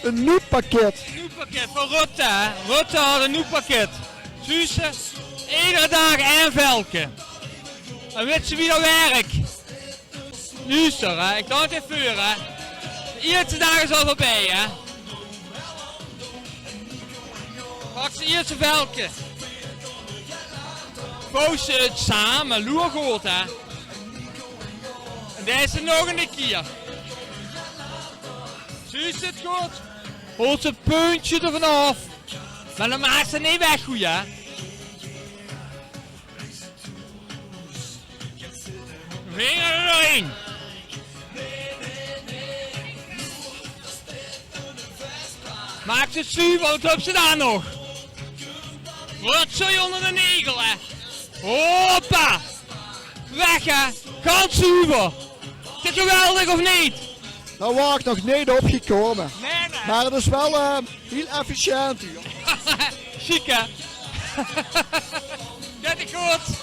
Een noedpakket. Een noedpakket van Rutte, hè. Rutte had een noedpakket. Zussen, iedere dag één velke. En weet je wie dat werkt? Luister, hè. Ik kan het even vuren, hè. De eerste dag is al voorbij, hè. Pak ze eerste velke. Vouw ze het samen, loer goed, hè. En deze nog een keer. Zie je het goed? Holt ze het puntje ervan af. Maar dan maakt ze niet weg, goed, hè. Vinger er doorheen. Maak ze zuur, want heb ze daar nog. Rotzooi onder de negel, hè. Hoppa. Weg, hè. Ganz zuiver. Is dit geweldig of niet? Daar was ik nog niet opgekomen. Nee. Maar het is wel heel efficiënt hier. Chic, hè. Dit is goed.